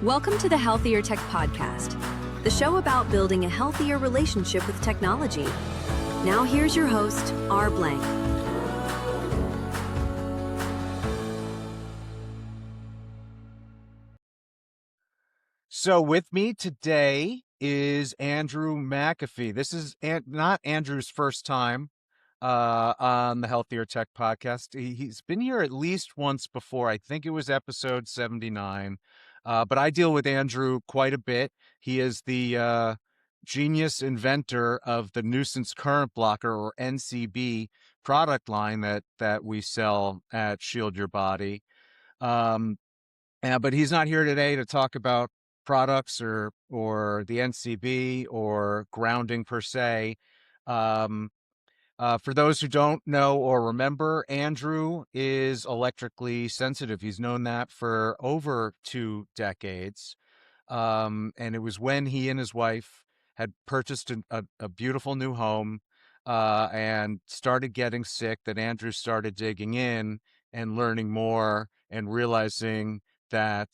Welcome to the Healthier Tech Podcast, the show about building a healthier relationship with technology. Now here's your host, R. Blank. So with me today is Andrew McAfee. This is not Andrew's first time on the Healthier Tech Podcast. He's been here at least once before. I think it was episode 79. But I deal with Andrew quite a bit. He is the genius inventor of the nuisance current blocker, or NCB, product line that we sell at Shield Your Body. But he's not here today to talk about products or the NCB or grounding per se. For those who don't know or remember, Andrew is electrically sensitive. He's known that for over 2 decades. And it was when he and his wife had purchased a beautiful new home and started getting sick that Andrew started digging in and learning more and realizing that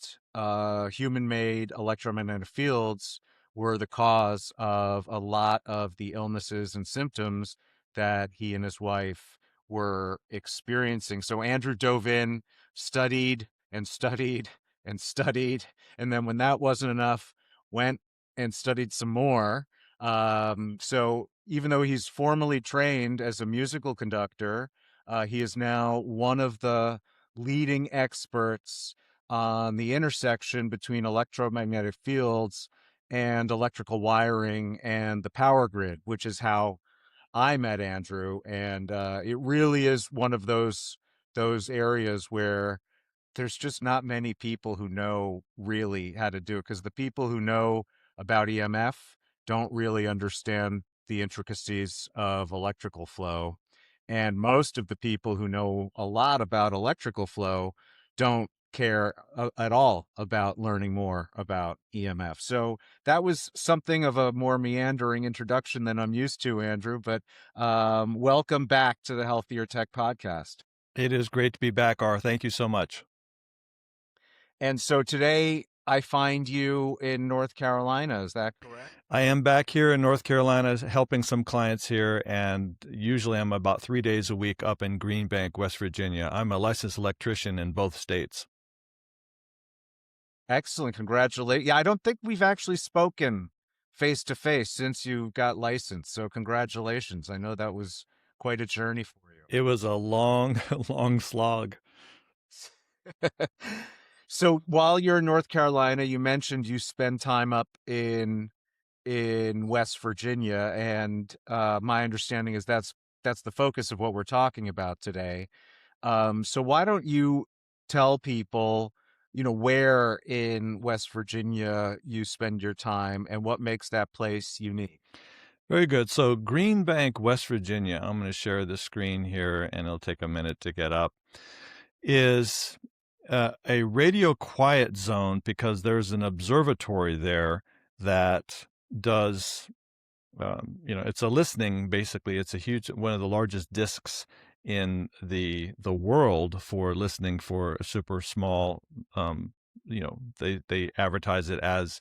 human-made electromagnetic fields were the cause of a lot of the illnesses and symptoms that he and his wife were experiencing. So Andrew dove in, studied and studied and studied, and then when that wasn't enough, went and studied some more. So even though he's formally trained as a musical conductor, he is now one of the leading experts on the intersection between electromagnetic fields and electrical wiring and the power grid, which is how I met Andrew. And it really is one of those areas where there's just not many people who know really how to do it, because the people who know about EMF don't really understand the intricacies of electrical flow. And most of the people who know a lot about electrical flow don't care at all about learning more about EMF. So that was something of a more meandering introduction than I'm used to, Andrew, but welcome back to the Healthier Tech Podcast. It is great to be back, R. Thank you so much. And so today I find you in North Carolina. Is that correct? I am back here in North Carolina helping some clients here, and usually I'm about 3 days a week up in Green Bank, West Virginia. I'm a licensed electrician in both states. Excellent. Congratulations. Yeah, I don't think we've actually spoken face to face since you got licensed. So congratulations. I know that was quite a journey for you. It was a long, long slog. So while you're in North Carolina, you mentioned you spend time up in West Virginia, and my understanding is that's the focus of what we're talking about today. So why don't you tell people, where in West Virginia you spend your time and what makes that place unique? Very good. So Green Bank, West Virginia, I'm going to share the screen here, and it'll take a minute to get up, is a radio quiet zone because there's an observatory there that does, it's a listening, basically. It's a huge, one of the largest discs in the world for listening for a super small, they advertise it as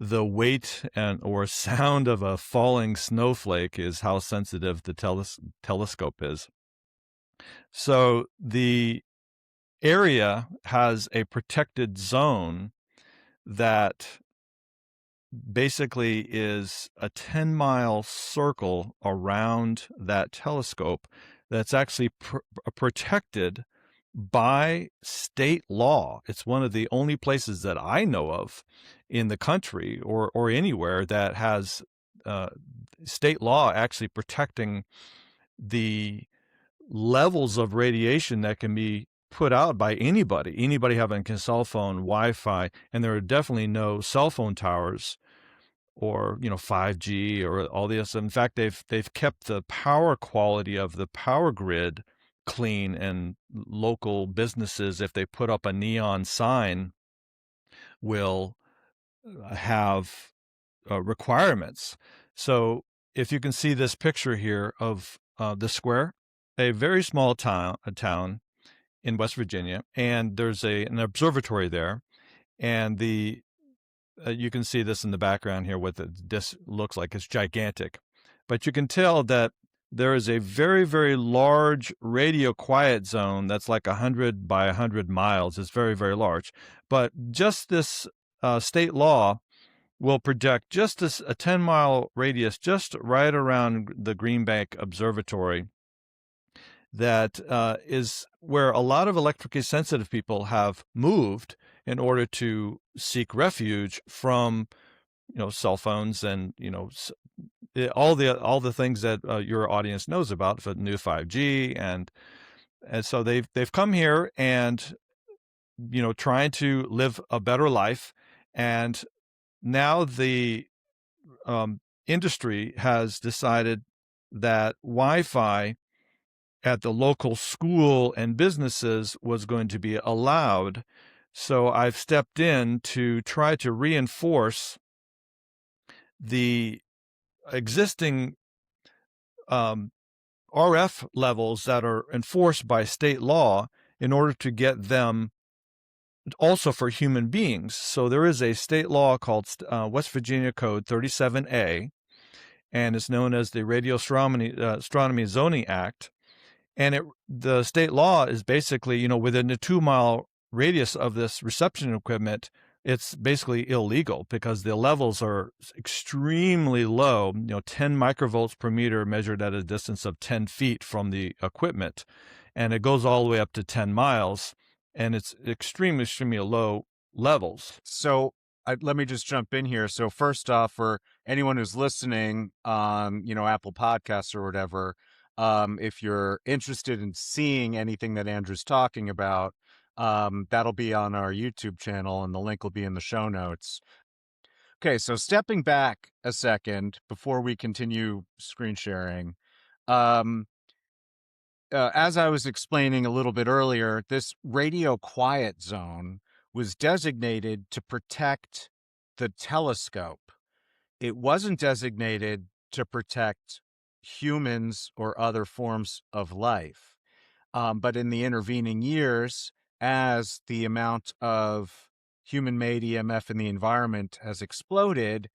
the weight or sound of a falling snowflake is how sensitive the telescope is. So the area has a protected zone that basically is a 10-mile circle around that telescope that's actually protected by state law. It's one of the only places that I know of in the country or anywhere that has state law actually protecting the levels of radiation that can be put out by anybody having a cell phone, Wi-Fi, and there are definitely no cell phone towers or 5G or all this. In fact, they've kept the power quality of the power grid clean, and local businesses, if they put up a neon sign, will have requirements. So if you can see this picture here of the square, a very small town in West Virginia, and there's an observatory there, and the you can see this in the background here, what the disc looks like. It's gigantic, but you can tell that there is a very, very large radio quiet zone that's like 100 by 100 miles. It's very, very large. But just this state law will project just a 10-mile radius just right around the Green Bank Observatory. That is where a lot of electrically sensitive people have moved in order to seek refuge from, cell phones and, all the things that your audience knows about for the new 5G, and so they've come here and, trying to live a better life, and now the industry has decided that Wi-Fi at the local school and businesses was going to be allowed. So I've stepped in to try to reinforce the existing RF levels that are enforced by state law in order to get them also for human beings. So there is a state law called West Virginia Code 37A, and it's known as the Radio Astronomy Zoning Act. And the state law is basically, within a 2-mile radius of this reception equipment, it's basically illegal because the levels are extremely low, 10 microvolts per meter measured at a distance of 10 feet from the equipment. And it goes all the way up to 10 miles, and it's extremely, extremely low levels. So let me just jump in here. So first off, for anyone who's listening on, Apple Podcasts or whatever, if you're interested in seeing anything that Andrew's talking about, that'll be on our YouTube channel, and the link will be in the show notes. Okay, so stepping back a second before we continue screen sharing, as I was explaining a little bit earlier, this radio quiet zone was designated to protect the telescope. It wasn't designated to protect humans or other forms of life. But in the intervening years, as the amount of human-made EMF in the environment has exploded,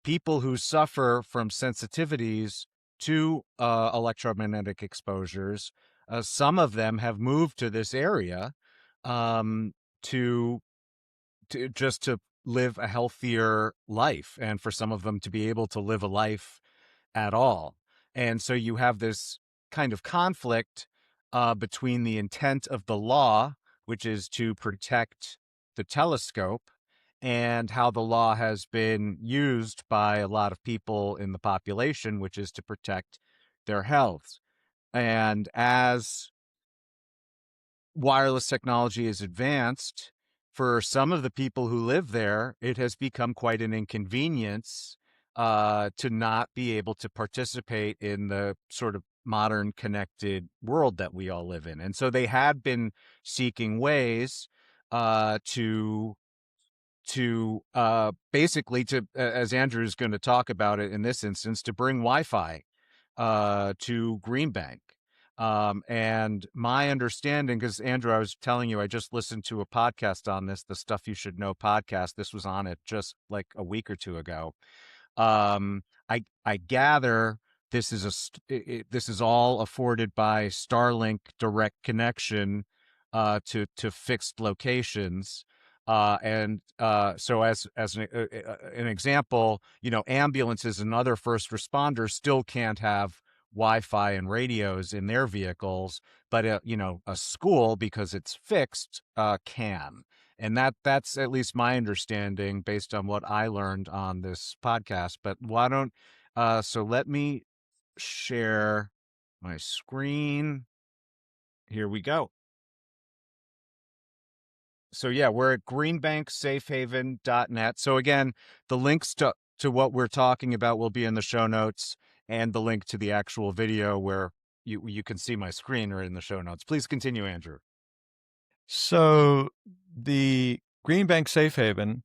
people who suffer from sensitivities to electromagnetic exposures, some of them have moved to this area to just to live a healthier life, and for some of them to be able to live a life at all. And so you have this kind of conflict between the intent of the law, which is to protect the telescope, and how the law has been used by a lot of people in the population, which is to protect their health. And as wireless technology is advanced, for some of the people who live there, it has become quite an inconvenience to not be able to participate in the sort of modern connected world that we all live in. And so they had been seeking ways to basically, to as Andrew's going to talk about it in this instance, to bring Wi-Fi to Green Bank. And my understanding, because Andrew, I was telling you, I just listened to a podcast on this, the Stuff You Should Know podcast. This was on it just like a week or two ago. I gather this is all afforded by Starlink direct connection to fixed locations. So as an example, ambulances and other first responders still can't have Wi-Fi and radios in their vehicles, but a school, because it's fixed, can. And that's at least my understanding based on what I learned on this podcast. But why don't so let me share my screen. Here we go. So yeah, we're at greenbanksafehaven.net. So again, the links to what we're talking about will be in the show notes, and the link to the actual video where you can see my screen are in the show notes. Please continue, Andrew. So the Green Bank Safe Haven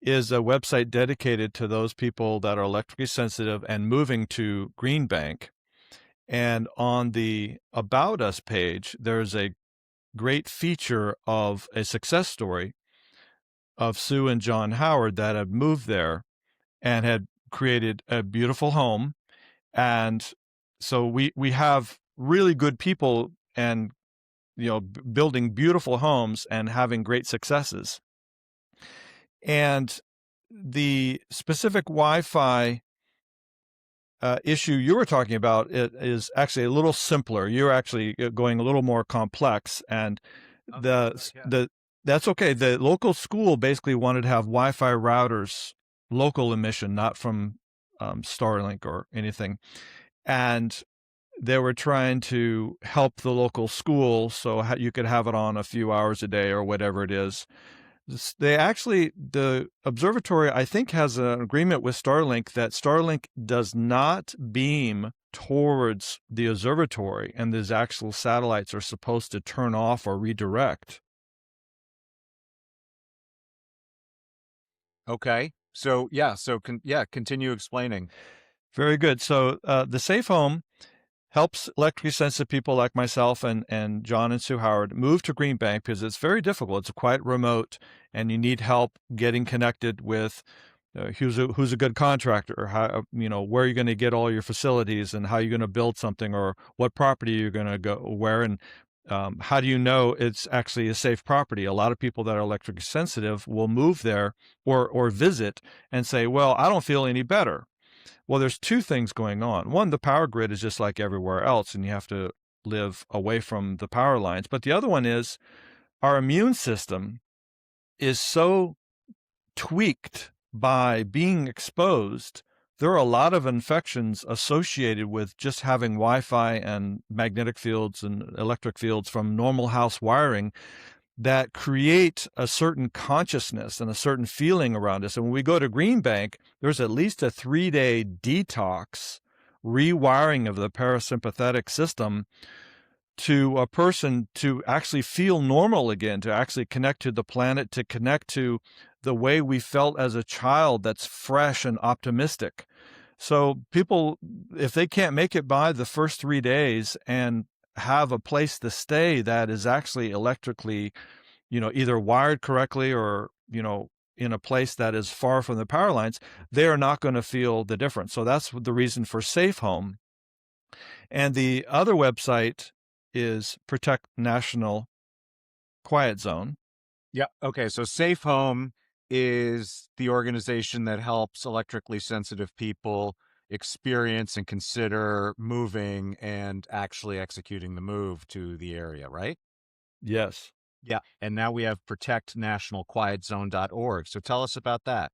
is a website dedicated to those people that are electrically sensitive and moving to Green Bank. And on the About Us page, there's a great feature of a success story of Sue and John Howard that had moved there and had created a beautiful home. And so we have really good people and building beautiful homes and having great successes. And the specific Wi-Fi issue you were talking about is actually a little simpler. You're actually going a little more complex, and that's okay. The local school basically wanted to have Wi-Fi routers, local emission, not from Starlink or anything, and they were trying to help the local school so you could have it on a few hours a day or whatever it is. The observatory, I think, has an agreement with Starlink that Starlink does not beam towards the observatory, and these actual satellites are supposed to turn off or redirect. Okay. So continue explaining. Very good. So the Safe Home helps electrically sensitive people like myself and John and Sue Howard move to Green Bank because it's very difficult. It's quite remote, and you need help getting connected with who's a good contractor, or how where you're going to get all your facilities and how you're going to build something, or what property you're going to go where, and how do you know it's actually a safe property? A lot of people that are electrically sensitive will move there or visit and say, well, I don't feel any better. Well, there's two things going on. One, the power grid is just like everywhere else, and you have to live away from the power lines. But the other one is our immune system is so tweaked by being exposed. There are a lot of infections associated with just having Wi-Fi and magnetic fields and electric fields from normal house wiring that create a certain consciousness and a certain feeling around us. And when we go to Green Bank, there's at least a 3-day detox, rewiring of the parasympathetic system to a person to actually feel normal again, to actually connect to the planet, to connect to the way we felt as a child that's fresh and optimistic. So people, if they can't make it by the first 3 days and have a place to stay that is actually electrically, either wired correctly or, in a place that is far from the power lines, they are not going to feel the difference. So that's the reason for Safe Home. And the other website is Protect National Quiet Zone. Yeah. Okay. So Safe Home is the organization that helps electrically sensitive people experience and consider moving and actually executing the move to the area, right? Yes. Yeah. And now we have protectnationalquietzone.org. So tell us about that.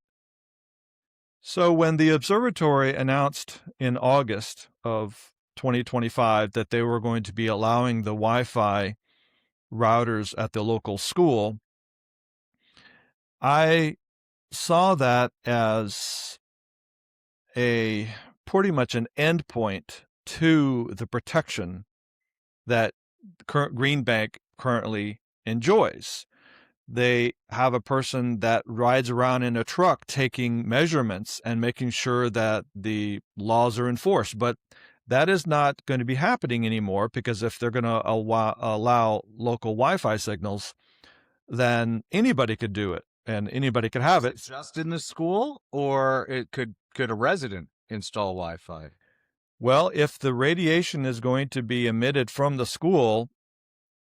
So when the observatory announced in August of 2025 that they were going to be allowing the Wi-Fi routers at the local school, I saw that as pretty much an endpoint to the protection that current Green Bank currently enjoys. They have a person that rides around in a truck taking measurements and making sure that the laws are enforced. But that is not going to be happening anymore, because if they're going to allow local Wi-Fi signals, then anybody could do it and anybody could have it. Just in the school, or could a resident install Wi-Fi? Well, if the radiation is going to be emitted from the school,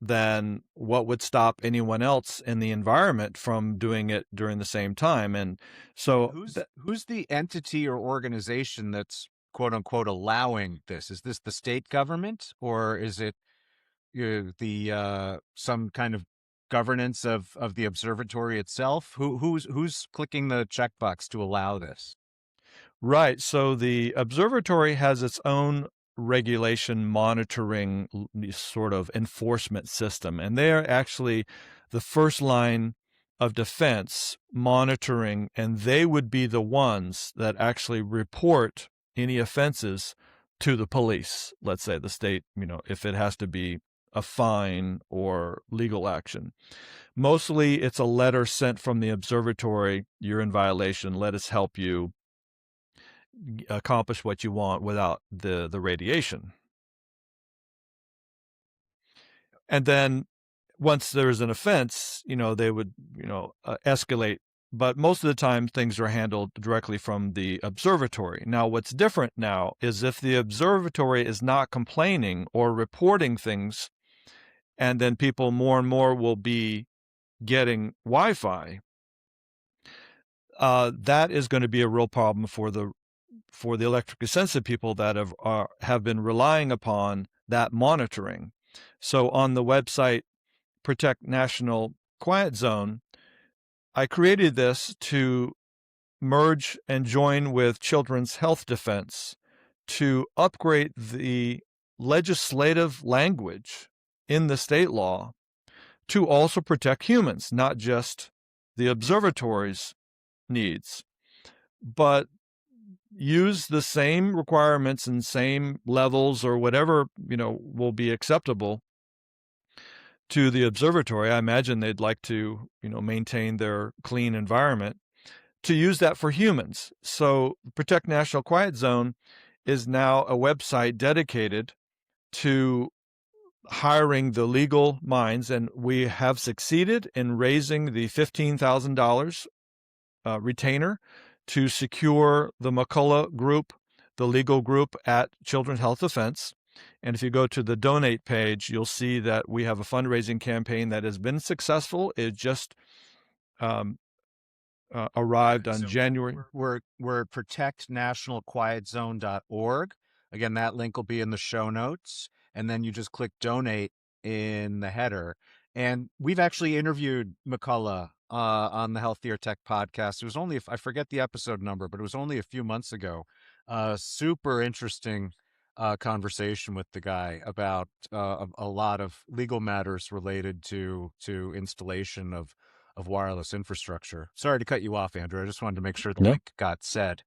then what would stop anyone else in the environment from doing it during the same time? And so who's the entity or organization that's quote unquote allowing this? Is this the state government, or is it the some kind of governance of the observatory itself? Who's clicking the checkbox to allow this? Right. So the observatory has its own regulation monitoring sort of enforcement system, and they're actually the first line of defense monitoring, and they would be the ones that actually report any offenses to the police. Let's say the state, if it has to be a fine or legal action. Mostly it's a letter sent from the observatory: you're in violation, let us help you accomplish what you want without the radiation. And then once there's an offense, they would, escalate. But most of the time, things are handled directly from the observatory. Now, what's different now is if the observatory is not complaining or reporting things, and then people more and more will be getting Wi-Fi, that is going to be a real problem for the electrically sensitive people that have been relying upon that monitoring. So on the website Protect National Quiet Zone, I created this to merge and join with Children's Health Defense to upgrade the legislative language in the state law to also protect humans, not just the observatory's needs, but use the same requirements and same levels or whatever, will be acceptable to the observatory. I imagine they'd like to, maintain their clean environment, to use that for humans. So Protect National Quiet Zone is now a website dedicated to hiring the legal minds, and we have succeeded in raising the $15,000 retainer to secure the McCullough group, the legal group at Children's Health Defense. And if you go to the donate page, you'll see that we have a fundraising campaign that has been successful. It just arrived on January. We're at protectnationalquietzone.org. Again, that link will be in the show notes. And then you just click donate in the header. And we've actually interviewed McCullough on the Healthier Tech podcast. It was only, I forget the episode number, but it was only a few months ago. Super interesting conversation with the guy about a lot of legal matters related to installation of wireless infrastructure. Sorry to cut you off, Andrew. I just wanted to make sure the link got said.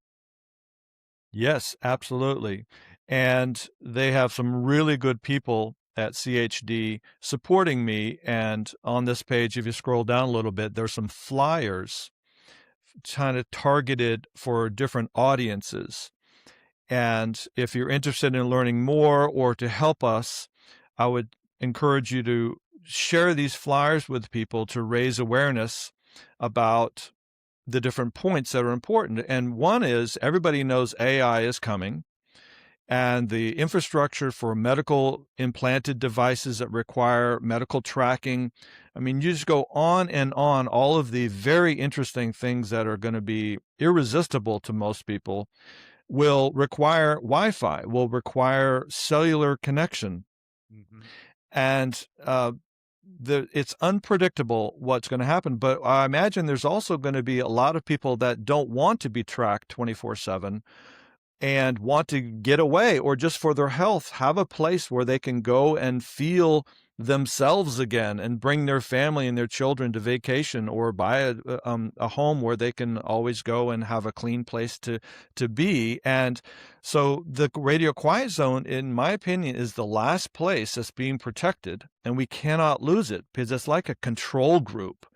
Yes, absolutely. And they have some really good people at CHD supporting me. And on this page, if you scroll down a little bit, there's some flyers kind of targeted for different audiences. And if you're interested in learning more or to help us, I would encourage you to share these flyers with people to raise awareness about the different points that are important. And one is, everybody knows AI is coming, and the infrastructure for medical implanted devices that require medical tracking. I mean, you just go on and on, all of the very interesting things that are going to be irresistible to most people will require Wi-Fi, will require cellular connection. Mm-hmm. And it's unpredictable what's going to happen. But I imagine there's also going to be a lot of people that don't want to be tracked 24/7 and want to get away, or just for their health, have a place where they can go and feel themselves again and bring their family and their children to vacation, or buy a home where they can always go and have a clean place to be. And so the radio quiet zone, in my opinion, is the last place that's being protected, and we cannot lose it because it's like a control group.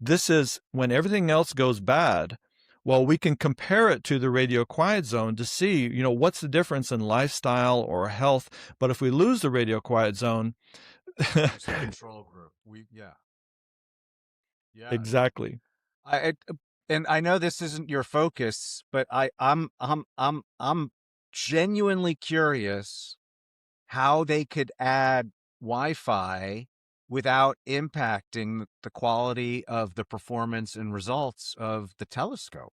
This is when everything else goes bad. Well, we can compare it to the radio quiet zone to see, what's the difference in lifestyle or health. But if we lose the radio quiet zone, it's a control group. Yeah, exactly. And I know this isn't your focus, but I'm genuinely curious how they could add Wi-Fi without impacting the quality of the performance and results of the telescope.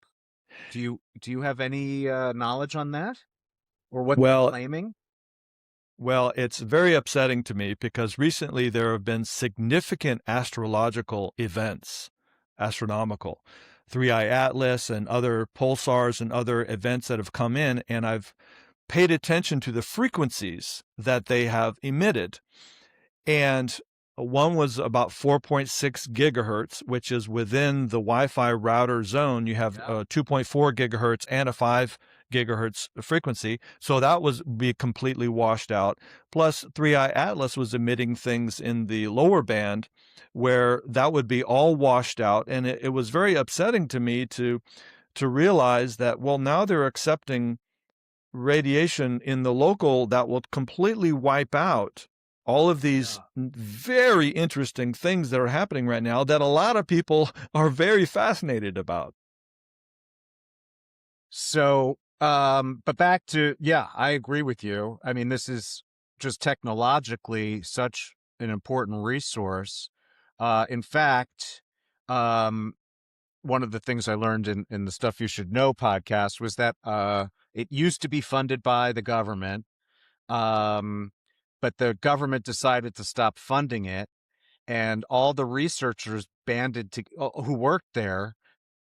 Do you have any knowledge on that, or what they're claiming? Well, it's very upsetting to me because recently there have been significant astrological events, astronomical, 3i Atlas and other pulsars and other events that have come in, and I've paid attention to the frequencies that they have emitted. And one was about 4.6 gigahertz, which is within the Wi-Fi router zone. You have 2.4 gigahertz and a 5 gigahertz frequency. So that was be completely washed out. Plus 3i Atlas was emitting things in the lower band where that would be all washed out. And it was very upsetting to me to realize that, well, now they're accepting radiation in the local that will completely wipe out all of these very interesting things that are happening right now that a lot of people are very fascinated about. So, but back to, yeah, I agree with you. I mean, this is just technologically such an important resource. In fact, um, one of the things I learned in the Stuff You Should Know podcast was that it used to be funded by the government, um, but the government decided to stop funding it, and all the researchers banded to who worked there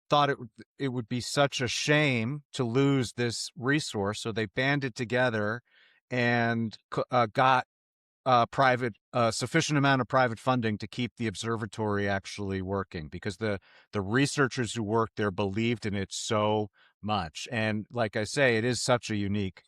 thought it would be such a shame to lose this resource, so they banded together and got private sufficient amount of private funding to keep the observatory actually working, because the researchers who worked there believed in it so much. And like I say, it is such a unique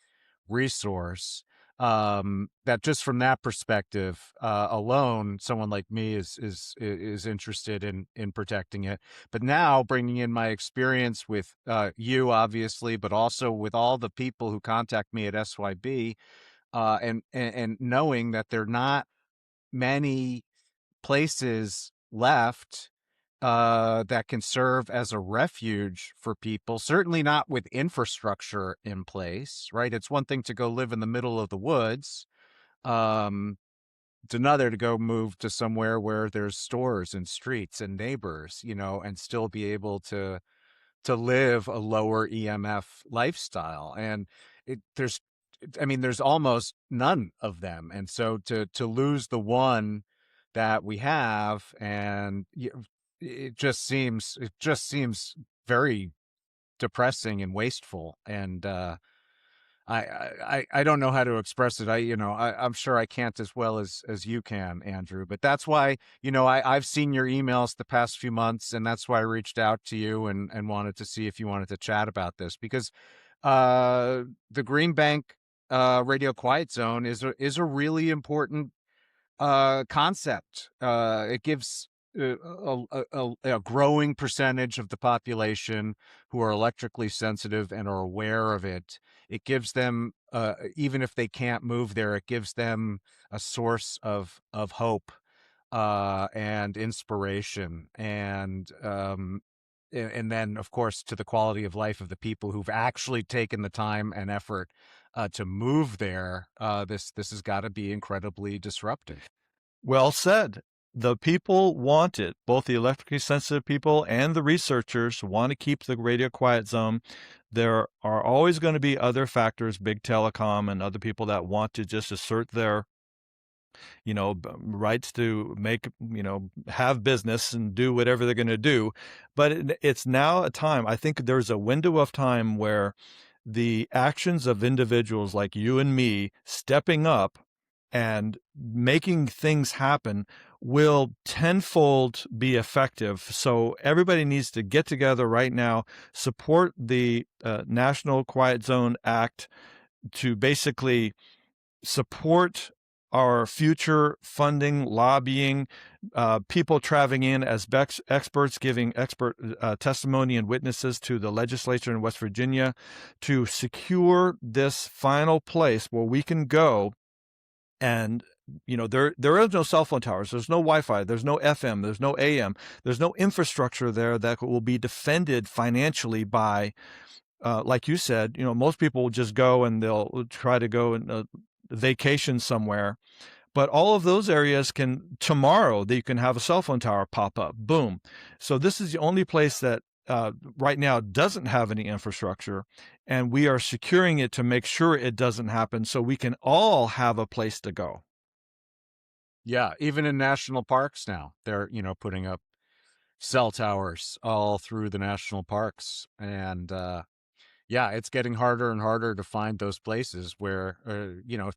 resource, that just from that perspective alone, someone like me is interested in protecting it. But now, bringing in my experience with you, obviously, but also with all the people who contact me at SYB, and knowing that there are not many places left that can serve as a refuge for people, certainly not with infrastructure in place, right? It's one thing to go live in the middle of the woods. Um, it's another to go move to somewhere where there's stores and streets and neighbors, and still be able to live a lower EMF lifestyle. And there's almost none of them. And so to lose the one that we have, and it just seems very depressing and wasteful. And I don't know how to express it. I'm sure I can't as well as you can, Andrew. But that's why, I've seen your emails the past few months, and that's why I reached out to you and wanted to see if you wanted to chat about this, because the Green Bank radio quiet zone is a really important concept. It gives a growing percentage of the population who are electrically sensitive and are aware of it. It gives them, even if they can't move there, it gives them a source of hope and inspiration, and then, of course, to the quality of life of the people who've actually taken the time and effort to move there. This has got to be incredibly disruptive. Well said. The people want it. Both the electrically sensitive people and the researchers want to keep the radio quiet zone. There are always going to be other factors, big telecom and other people that want to just assert their rights to make, have business and do whatever they're going to do. But it's now a time, I think there's a window of time where the actions of individuals like you and me stepping up and making things happen will tenfold be effective. So everybody needs to get together right now, support the National Quiet Zone Act to basically support our future funding, lobbying, people traveling in as experts, giving expert testimony and witnesses to the legislature in West Virginia to secure this final place where we can go. And there is no cell phone towers, there's no Wi-Fi, there's no FM, there's no AM, there's no infrastructure there that will be defended financially by like you said, most people will just go and they'll try to go and vacation somewhere. But all of those areas tomorrow, you can have a cell phone tower pop up. Boom. So this is the only place that right now doesn't have any infrastructure, and we are securing it to make sure it doesn't happen so we can all have a place to go. Yeah, even in national parks now, they're, putting up cell towers all through the national parks. And yeah, it's getting harder and harder to find those places where,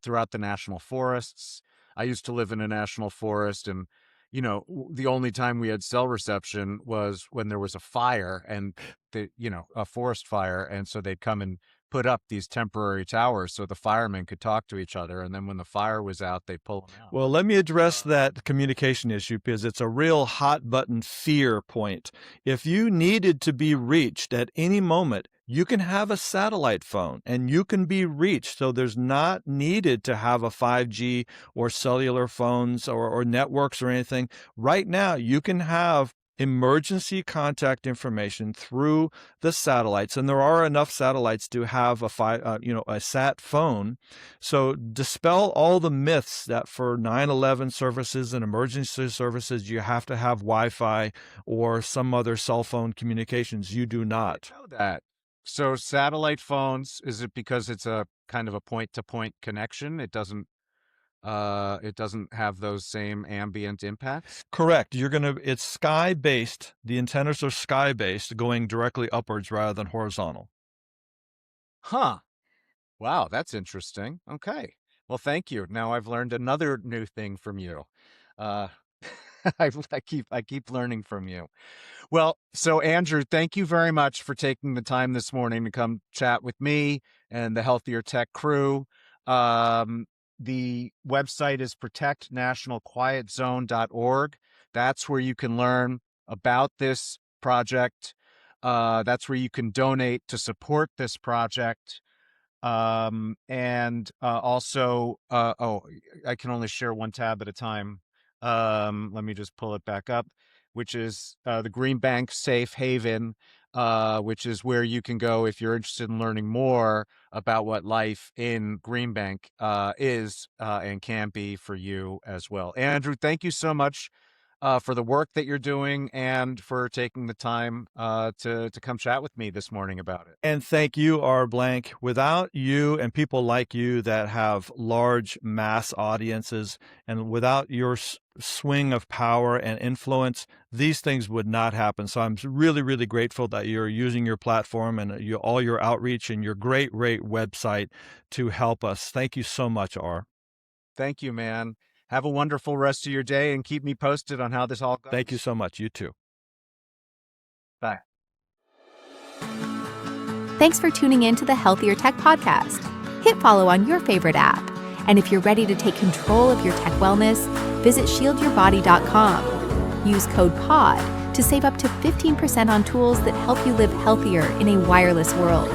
throughout the national forests. I used to live in a national forest, and, the only time we had cell reception was when there was a fire, and a forest fire. And so they'd come and put up these temporary towers so the firemen could talk to each other, and then when the fire was out, they pull them out. Well, let me address that communication issue because it's a real hot button fear point. If you needed to be reached at any moment, you can have a satellite phone and you can be reached. So there's not needed to have a 5G or cellular phones or networks or anything. Right now, you can have emergency contact information through the satellites, and there are enough satellites to have a sat phone. So dispel all the myths that for 911 services and emergency services you have to have Wi-Fi or some other cell phone communications. You do not. I know that. So satellite phones, is it because it's a kind of a point-to-point connection? It doesn't have those same ambient impacts? Correct. It's sky-based. The antennas are sky-based, going directly upwards rather than horizontal. Huh. Wow, that's interesting. Okay. Well, thank you. Now I've learned another new thing from you. Uh, I keep learning from you. Well, so Andrew, thank you very much for taking the time this morning to come chat with me and the Healthier Tech crew. The website is protectnationalquietzone.org. That's where you can learn about this project. That's where you can donate to support this project. Also, I can only share one tab at a time. Let me just pull it back up, which is the Green Bank Safe Haven, which is where you can go if you're interested in learning more about what life in Green Bank is and can be for you as well. Andrew, thank you so much for the work that you're doing and for taking the time to come chat with me this morning about it. And thank you, R. Blank. Without you and people like you that have large mass audiences, and without your swing of power and influence, these things would not happen. So I'm really, really grateful that you're using your platform and all your outreach and your great website to help us. Thank you so much, R. Thank you, man. Have a wonderful rest of your day and keep me posted on how this all goes. Thank you so much. You too. Bye. Thanks for tuning in to the Healthier Tech Podcast. Hit follow on your favorite app. And if you're ready to take control of your tech wellness, visit shieldyourbody.com. Use code POD to save up to 15% on tools that help you live healthier in a wireless world.